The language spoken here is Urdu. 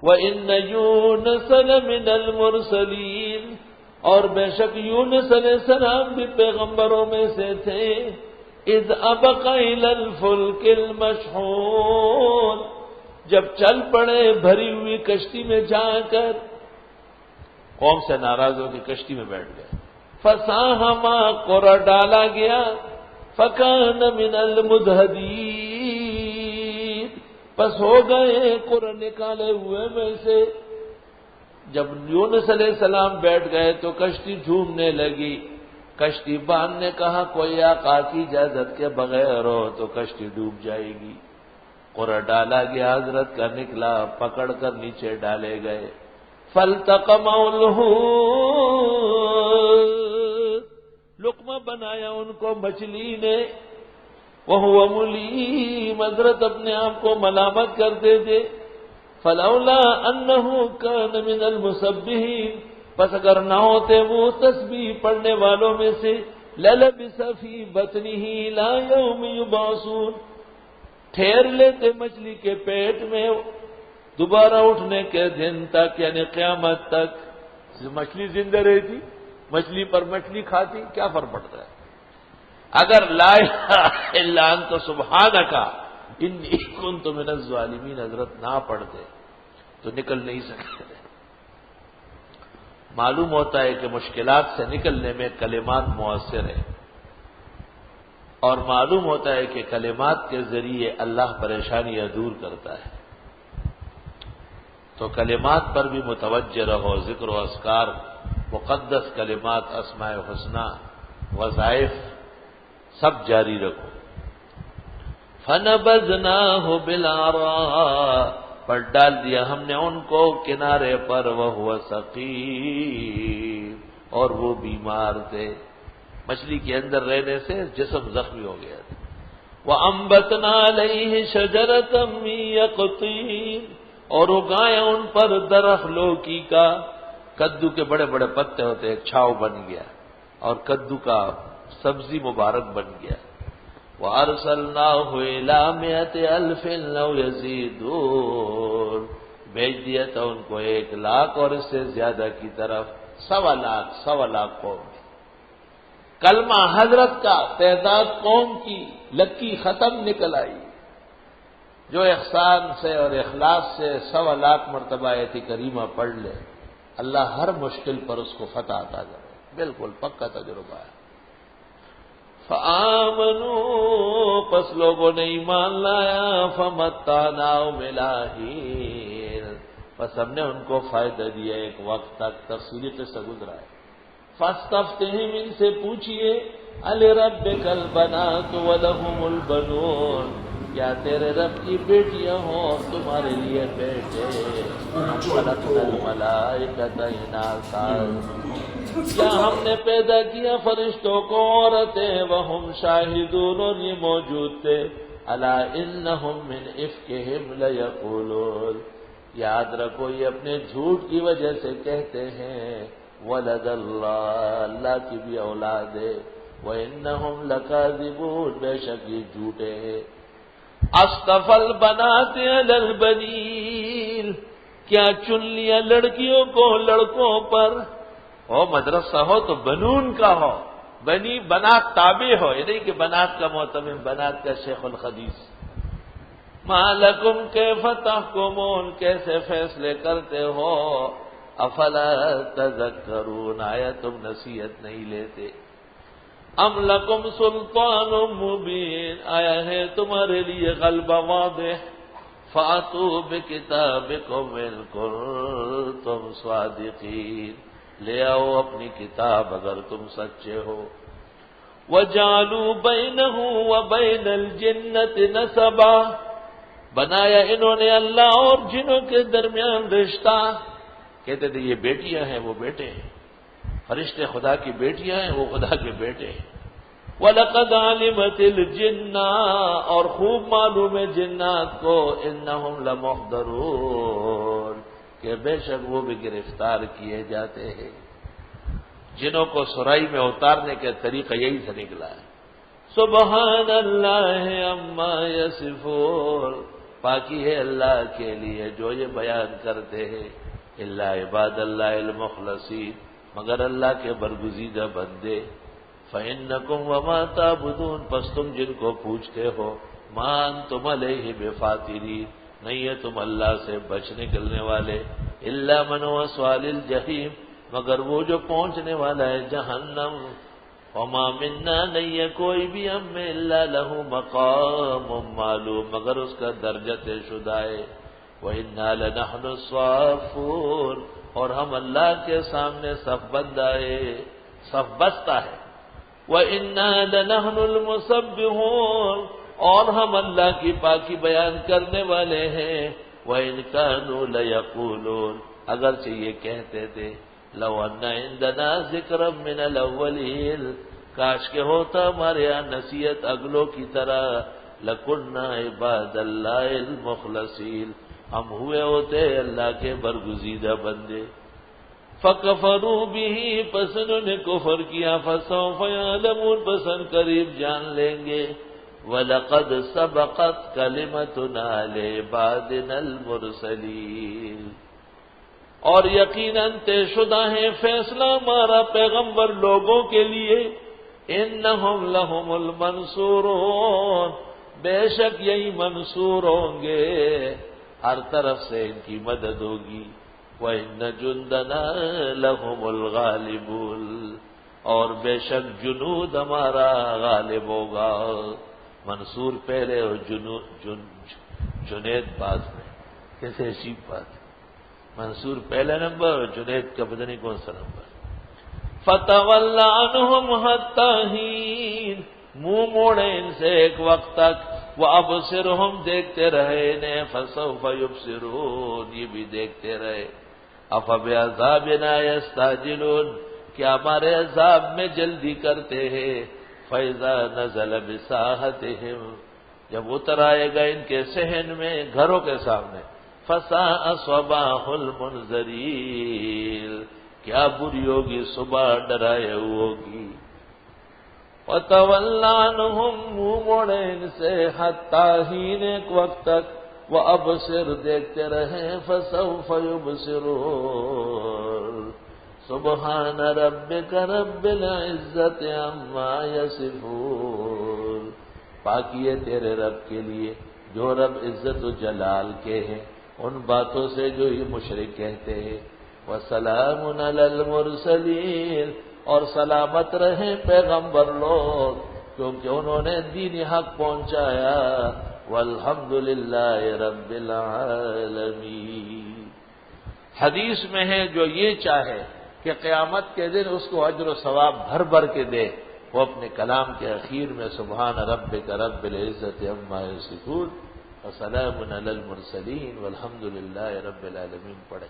وَإِنَّ يُونُسَ لَمِنَ الْمُرْسَلِينَ، اور بے شک یونس علیہ السلام بھی پیغمبروں میں سے تھے. اذ ابق الى الفلك المشحون، جب چل پڑے بھری ہوئی کشتی میں جا کر، قوم سے ناراض ہو کے کشتی میں بیٹھ گئے. فساہما، قرع ڈالا گیا. فکان من المدحدین، پس ہو گئے قرع نکالے ہوئے میں سے. جب یونس علیہ السلام بیٹھ گئے تو کشتی جھومنے لگی. کشتی بان نے کہا کوئی آقا کی اجازت کے بغیر ہو تو کشتی ڈوب جائے گی. قرع ڈالا گیا، حضرت کا نکلا، پکڑ کر نیچے ڈالے گئے. فالتقمه الحوت، لقمہ بنایا ان کو مچھلی نے. وهو ملیم، حضرت اپنے آپ کو ملامت کرتے تھے. فلولا انه كان من المسبحين، پس اگر نہ ہوتے وہ تسبیح پڑھنے والوں میں سے، للبث في بطنه الى يوم يبعثون، ٹھہر لیتے مچھلی کے پیٹ میں دوبارہ اٹھنے کے دن تک، یعنی قیامت تک. مچھلی زندہ رہتی، مچھلی پر مچھلی کھاتی، کیا فرق پڑتا ہے؟ اگر لا الہ الا انت سبحانک انی کنت من الظالمین حضرت نہ پڑھتے تو نکل نہیں سکتے. معلوم ہوتا ہے کہ مشکلات سے نکلنے میں کلمات مؤثر ہیں، اور معلوم ہوتا ہے کہ کلمات کے ذریعے اللہ پریشانیاں دور کرتا ہے. تو کلمات پر بھی متوجہ رہو، ذکر و اذکار، مقدس کلمات، اسماء حسنہ، وظائف سب جاری رکھو. فَنَبَذْنَاهُ بِالْعَرَاءِ، پر ڈال دیا ہم نے ان کو کنارے پر. وَهُوَ سَقِيمٌ، اور وہ بیمار تھے، مچھلی کے اندر رہنے سے جسم زخمی ہو گیا تھا. وَأَنبَتْنَا عَلَيْهِ شَجَرَةً مِّن يَقْطِينٍ، اور اگایا ان پر درخت لوکی کا. کدو کے بڑے بڑے پتے ہوتے، ایک چھاؤ بن گیا اور کدو کا سبزی مبارک بن گیا. وَأَرْسَلْنَاهُ إِلَىٰ مِائَةِ أَلْفٍ أَوْ يَزِيدُونَ، بھیج دیا تھا ان کو 1,00,000 اور اس سے زیادہ کی طرف. 1.25 قوم. کلمہ حضرت کا تعداد قوم کی لکی ختم نکل آئی. جو احسان سے اور اخلاص سے 1.25 مرتبہ آیت کریمہ پڑھ لے، اللہ ہر مشکل پر اس کو فتح عطا کرے. بالکل پکا تجربہ ہے. فآمنوا، پس لوگوں نے ایمان لایا. فمتعناہم الی حین، پس ہم نے ان کو فائدہ دیا ایک وقت تک. تفصیلی قصہ گزرا ہے. فاستفتہم، ان سے پوچھئے، الربک البنات ولہم البنون، کیا تیرے رب کی بیٹیاں ہوں اور تمہارے لیے بیٹے؟ خلقنا الملائکۃ اناثا، کیا ہم نے پیدا کیا فرشتوں کو عورتیں؟ وہم شاہدون، اور یہ موجود تھے. الا انہم من افکہم لیقولون، یاد رکھو یہ اپنے جھوٹ کی وجہ سے کہتے ہیں ولد اللہ، اللہ کی بھی اولاد ہے. وانہم لکاذبون، بے شک یہ جھوٹے ہیں. اصطفى البنات علی البنین، کیا چن لیا لڑکیوں کو لڑکوں پر؟ ہو مدرسہ ہو تو بنون کا ہو، بنی بنات تابع ہو، یہ نہیں کہ بنات کا معتمم، بنات کا شیخ الحدیث. ما لکم کیف تحکمون، کیسے فیصلے کرتے ہو؟ افلا تذکرون، آیا تم نصیحت نہیں لیتے؟ ام لکم سلطان مبین، آیا ہے تمہارے لیے غلبہ واضح. فاتوا بکتابکم ان کنتم صادقین، لے آؤ اپنی کتاب اگر تم سچے ہو. وجعلوا بینہ وبین الجنۃ نسبا، بنایا انہوں نے اللہ اور جنوں کے درمیان رشتہ. کہتے تھے یہ بیٹیاں ہیں وہ بیٹے ہیں، فرشتے خدا کی بیٹیاں ہیں وہ خدا کے بیٹے ہیں. وَلَقَدْ عَلِمَتِ الْجِنَّةُ، اور خوب معلوم ہے جنات کو، إِنَّهُمْ لَمُحْضَرُونَ، کہ بے شک وہ بھی گرفتار کیے جاتے ہیں. جنوں کو سرائی میں اتارنے کا طریقہ یہی سے نکلا ہے. سبحان اللہ عما یصفون، پاکی ہے اللہ کے لیے جو یہ بیان کرتے ہیں، الا عباد اللہ المخلصین، مگر اللہ کے برگزیدہ بندے، فإنکم وما تعبدون، پس تم جن کو پوچھتے ہو، ما انتم علیہ بفاترین، نہیں ہے تم اللہ سے بچ نکلنے والے، الا من هو صال الجحیم، مگر وہ جو پہنچنے والا ہے جہنم، وما منا، نہیں ہے کوئی بھی ہم میں، الا لہ مقام معلوم، مگر اس کا درجہ طے شدہ ہے، وإنا لنحن الصافون، اور ہم اللہ کے سامنے صف بندہ ہے، صف بستہ ہے، وإنا لنحن المسبحون، اور ہم اللہ کی پاکی بیان کرنے والے ہیں، وإن كانوا ليقولون، اگرچہ یہ کہتے تھے، لو ان عندنا ذکرا من الاولین، کاش کہ ہوتا ہمارے یہاں نصیحت اگلوں کی طرح، لکنا عباد اللہ المخلصین، ہم ہوئے ہوتے اللہ کے برگزیدہ بندے، فکفروا به، پس انہوں نے کفر کیا، فسوف یعلمون، پس ان قریب جان لیں گے، وَلَقَدْ سَبَقَتْ كَلِمَتُنَا لِعِبَادِنَا الْمُرْسَلِينَ، اور یقیناً طے شدہ ہے فیصلہ ہمارا پیغمبر لوگوں کے لیے، اِنَّهُمْ لَهُمُ الْمَنْصُورُونَ، بے شک یہی منصور ہوں گے، ہر طرف سے ان کی مدد ہوگی، وَإِنَّ جُنْدَنَا لَهُمُ الْغَالِبُونَ، اور بے شک جنود ہمارا غالب ہوگا، منصور پہلے اور جنید بعد میں، کیسے عجیب بات ہے، منصور پہلا نمبر اور جنید کا پتہ نہیں کون سا نمبر، فَتَوَلَّ عَنْهُمْ حَتَّىٰ حِينٍ، منہ موڑے ان سے ایک وقت تک، وَأَبْصِرْهُمْ دیکھتے رہے انہیں، فَسَوْفَ يُبْصِرُونَ، یہ بھی دیکھتے رہے، أَفَبِعَذَابِنَا يَسْتَعْجِلُونَ، کیا ہمارے عذاب میں جلدی کرتے ہیں، فَإِذَا نَزَلَ بِسَاحَتِهِمْ، جب اتر آئے گا ان کے صحن میں، گھروں کے سامنے، فَسَاءَ صَبَاحُ الْمُنذَرِينَ، کیا بری ہوگی صبح ڈرائے ہوگی، وَتَوَلَّ عَنْهُمْ، منہ موڑے ان سے، حَتَّىٰ حِینٍ، ایک وقت تک، وَأَبْصِرْ دیکھتے رہیں، فَسَوْفَ يُبْصِرُونَ، سبحان ربک رب العزت عما یصفون، پاکی ہے تیرے رب کے لیے جو رب عزت و جلال کے ہیں ان باتوں سے جو یہ مشرک کہتے ہیں، وسلام علی المرسلین، اور سلامت رہیں پیغمبر لوگ کیونکہ انہوں نے دین حق پہنچایا، والحمد للہ رب العالمین۔ حدیث میں ہے جو یہ چاہے کہ قیامت کے دن اس کو اجر و ثواب بھر بھر کے دے، وہ اپنے کلام کے اخیر میں سبحان ربک رب العزت عما یصفون وسلام علی المرسلین والحمد للہ رب العالمین پڑھے۔